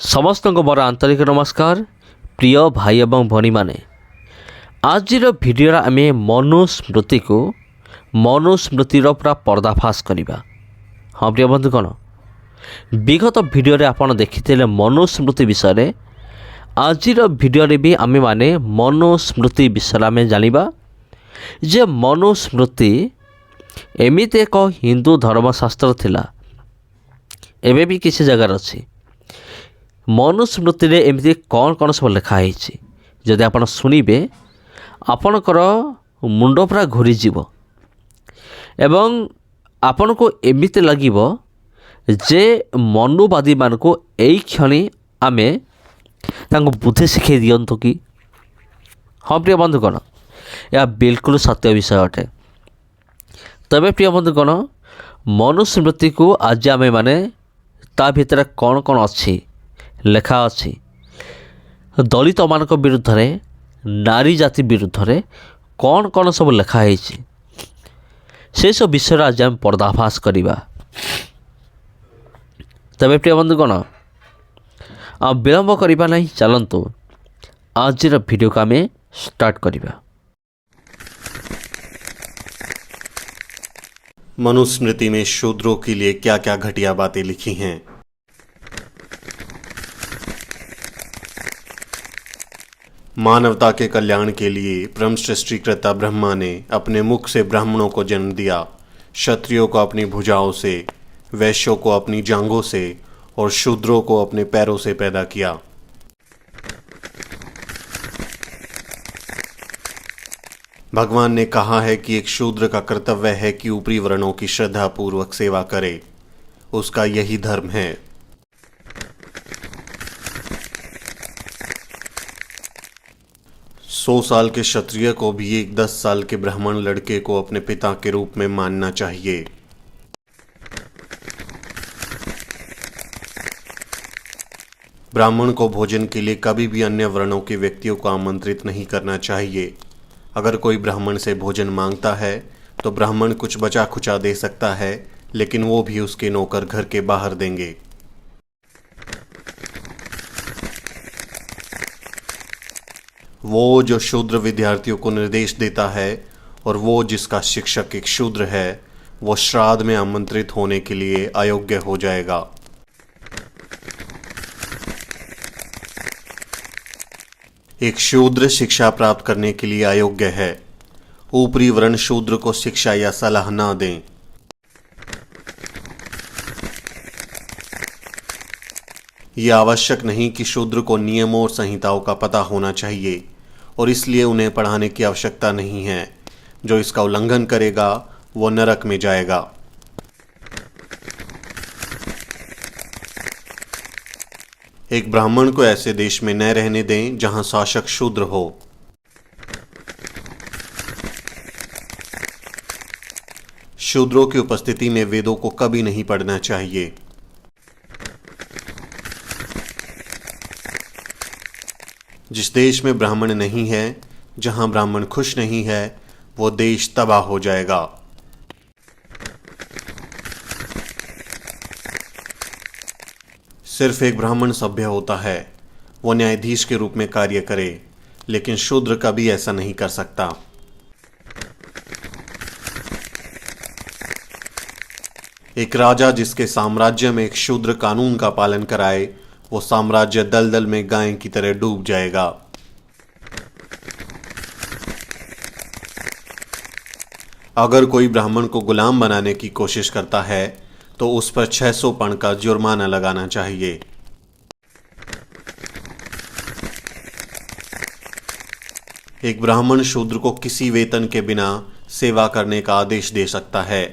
समस्त को मोर आंतरिक नमस्कार। प्रिय भाई एवं भनी माने आज भिडियो आम मनुस्मृति को मनुस्मृतिर पूरा पर्दाफाश करवा। हाँ प्रिय बंधुगण, विगत भिडियो आपड़ देखी मनुस्मृति विषय। आज भिडियो भी आम माने मनुस्मृति विषय आम जानिबा जे मनुस्मृति एमिति एक हिंदू धर्मशास्त्र थिला, एबे भी किसी जगार अच्छी। मनुस्मृति रे एमती कौन कौन सब लिखाई जदि आप शुणवे आपणकर मुंड पूरा घूरी जीव एवं आपण को एमती लगिब जे मनुवादी मान को यही क्षणी आमे तांको बुद्धि शिखे दियंतु कि। हाँ प्रिय बंधुगण, यह बिल्कुल सत्य विषय अटे। तबे प्रिय बंधुगण, मनुस्मृति को आज आमे माने ता भितर कौन कौन अच्छी लेखा अच्छी दलित मान विरुद्ध रे, नारी जाति विरुद्ध रे कौन कौन सब लेखाई से सब विषय आज आम पर्दाफाश करवा। तबे प्रिय बंधुगण, विलंब करवा नहीं, चलतु आज वीडियो को आम स्टार्ट करवा। मनुस्मृति में शूद्रों के लिए क्या क्या घटिया बातें लिखी हैं। मानवता के कल्याण के लिए परम सृष्टिकर्ता ब्रह्मा ने अपने मुख से ब्राह्मणों को जन्म दिया, क्षत्रियों को अपनी भुजाओं से, वैश्यों को अपनी जांघों से और शूद्रों को अपने पैरों से पैदा किया। भगवान ने कहा है कि एक शूद्र का कर्तव्य है कि ऊपरी वर्णों की श्रद्धापूर्वक सेवा करे, उसका यही धर्म है। सौ साल के क्षत्रिय को भी एक 10 साल के ब्राह्मण लड़के को अपने पिता के रूप में मानना चाहिए। ब्राह्मण को भोजन के लिए कभी भी अन्य वर्णों के व्यक्तियों को आमंत्रित नहीं करना चाहिए। अगर कोई ब्राह्मण से भोजन मांगता है तो ब्राह्मण कुछ बचा खुचा दे सकता है, लेकिन वो भी उसके नौकर घर के बाहर देंगे। वो जो शूद्र विद्यार्थियों को निर्देश देता है और वो जिसका शिक्षक एक शूद्र है, वो श्राद्ध में आमंत्रित होने के लिए अयोग्य हो जाएगा। एक शूद्र शिक्षा प्राप्त करने के लिए अयोग्य है। ऊपरी वर्ण शूद्र को शिक्षा या सलाह ना दें। यह आवश्यक नहीं कि शूद्र को नियमों और संहिताओं का पता होना चाहिए और इसलिए उन्हें पढ़ाने की आवश्यकता नहीं है। जो इसका उल्लंघन करेगा वो नरक में जाएगा। एक ब्राह्मण को ऐसे देश में न रहने दें जहां शासक शूद्र हो। शूद्रों की उपस्थिति में वेदों को कभी नहीं पढ़ना चाहिए। जिस देश में ब्राह्मण नहीं है, जहां ब्राह्मण खुश नहीं है, वो देश तबाह हो जाएगा। सिर्फ एक ब्राह्मण सभ्य होता है, वो न्यायाधीश के रूप में कार्य करे, लेकिन शूद्र कभी ऐसा नहीं कर सकता। एक राजा जिसके साम्राज्य में एक शूद्र कानून का पालन कराए, वो साम्राज्य दलदल में गाय की तरह डूब जाएगा। अगर कोई ब्राह्मण को गुलाम बनाने की कोशिश करता है तो उस पर 600 पण का जुर्माना लगाना चाहिए। एक ब्राह्मण शूद्र को किसी वेतन के बिना सेवा करने का आदेश दे सकता है,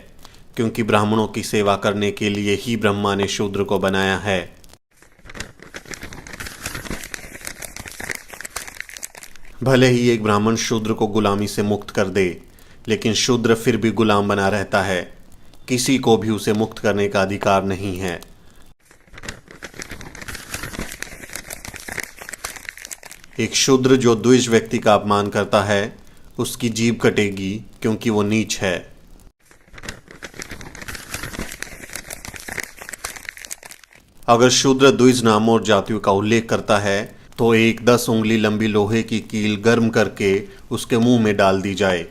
क्योंकि ब्राह्मणों की सेवा करने के लिए ही ब्रह्मा ने शूद्र को बनाया है। भले ही एक ब्राह्मण शूद्र को गुलामी से मुक्त कर दे, लेकिन शूद्र फिर भी गुलाम बना रहता है। किसी को भी उसे मुक्त करने का अधिकार नहीं है। एक शूद्र जो द्विज व्यक्ति का अपमान करता है, उसकी जीभ कटेगी, क्योंकि वो नीच है। अगर शूद्र द्विज नामों और जातियों का उल्लेख करता है तो एक 10 उंगली लंबी लोहे की कील गर्म करके उसके मुंह में डाल दी जाए।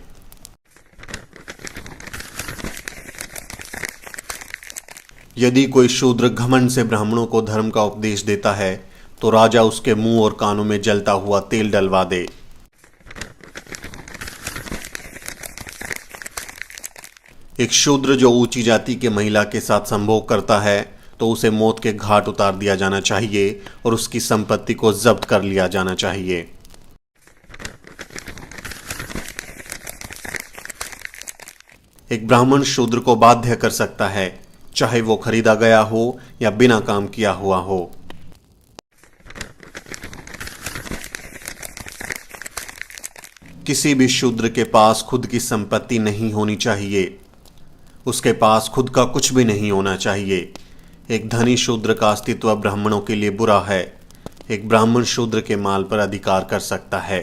यदि कोई शूद्र घमंड से ब्राह्मणों को धर्म का उपदेश देता है तो राजा उसके मुंह और कानों में जलता हुआ तेल डलवा दे। एक शूद्र जो ऊंची जाति के महिला के साथ संभोग करता है तो उसे मौत के घाट उतार दिया जाना चाहिए और उसकी संपत्ति को जब्त कर लिया जाना चाहिए। एक ब्राह्मण शूद्र को बाध्य कर सकता है, चाहे वो खरीदा गया हो या बिना काम किया हुआ हो। किसी भी शूद्र के पास खुद की संपत्ति नहीं होनी चाहिए। उसके पास खुद का कुछ भी नहीं होना चाहिए। एक धनी शूद्र का अस्तित्व ब्राह्मणों के लिए बुरा है। एक ब्राह्मण शूद्र के माल पर अधिकार कर सकता है।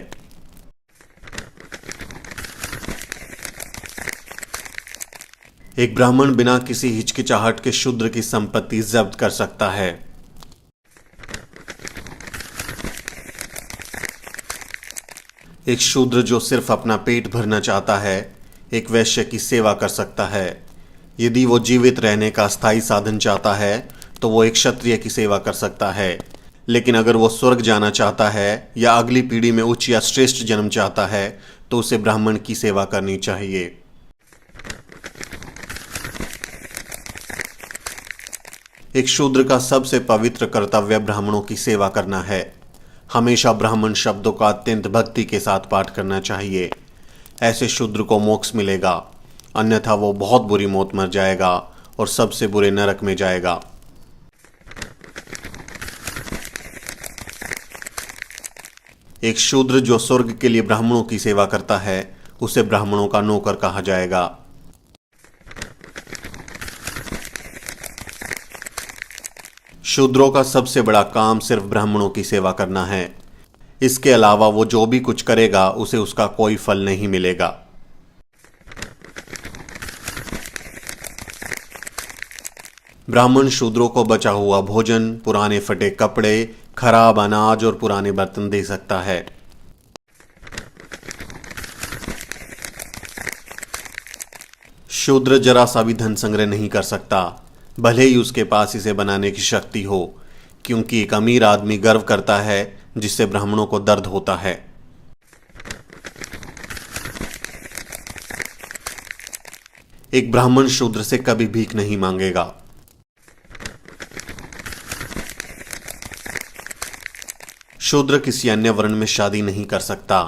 एक ब्राह्मण बिना किसी हिचकिचाहट के शूद्र की संपत्ति जब्त कर सकता है। एक शूद्र जो सिर्फ अपना पेट भरना चाहता है एक वैश्य की सेवा कर सकता है। यदि वो जीवित रहने का स्थायी साधन चाहता है तो वो एक क्षत्रिय की सेवा कर सकता है, लेकिन अगर वो स्वर्ग जाना चाहता है या अगली पीढ़ी में उच्च या श्रेष्ठ जन्म चाहता है तो उसे ब्राह्मण की सेवा करनी चाहिए। एक शूद्र का सबसे पवित्र कर्तव्य ब्राह्मणों की सेवा करना है। हमेशा ब्राह्मण शब्दों का अत्यंत भक्ति के साथ पाठ करना चाहिए। ऐसे शूद्र को मोक्ष मिलेगा, अन्यथा वो बहुत बुरी मौत मर जाएगा और सबसे बुरे नरक में जाएगा। एक शूद्र जो स्वर्ग के लिए ब्राह्मणों की सेवा करता है उसे ब्राह्मणों का नौकर कहा जाएगा। शूद्रों का सबसे बड़ा काम सिर्फ ब्राह्मणों की सेवा करना है। इसके अलावा वो जो भी कुछ करेगा उसे उसका कोई फल नहीं मिलेगा। ब्राह्मण शूद्रों को बचा हुआ भोजन, पुराने फटे कपड़े, खराब अनाज और पुराने बर्तन दे सकता है। शूद्र जरा सा भी धन संग्रह नहीं कर सकता, भले ही उसके पास इसे बनाने की शक्ति हो, क्योंकि एक अमीर आदमी गर्व करता है जिससे ब्राह्मणों को दर्द होता है। एक ब्राह्मण शूद्र से कभी भीख नहीं मांगेगा। शूद्र किसी अन्य वर्ण में शादी नहीं कर सकता।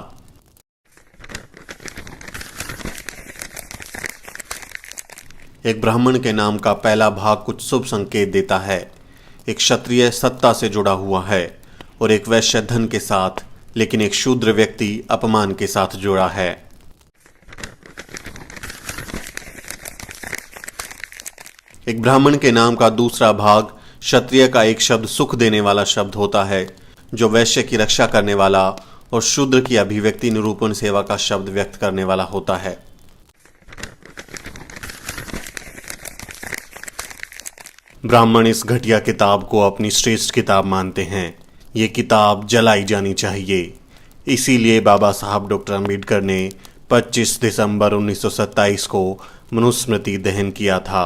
एक ब्राह्मण के नाम का पहला भाग कुछ शुभ संकेत देता है। एक क्षत्रिय सत्ता से जुड़ा हुआ है और एक वैश्य धन के साथ, लेकिन एक शूद्र व्यक्ति अपमान के साथ जुड़ा है। एक ब्राह्मण के नाम का दूसरा भाग क्षत्रिय का एक शब्द सुख देने वाला शब्द होता है, जो वैश्य की रक्षा करने वाला और शूद्र की अभिव्यक्ति निरूपण सेवा का शब्द व्यक्त करने वाला होता है। ब्राह्मण इस घटिया किताब को अपनी श्रेष्ठ किताब मानते हैं। ये किताब जलाई जानी चाहिए। इसीलिए बाबा साहब डॉक्टर अम्बेडकर ने 25 दिसंबर 1927 को मनुस्मृति दहन किया था।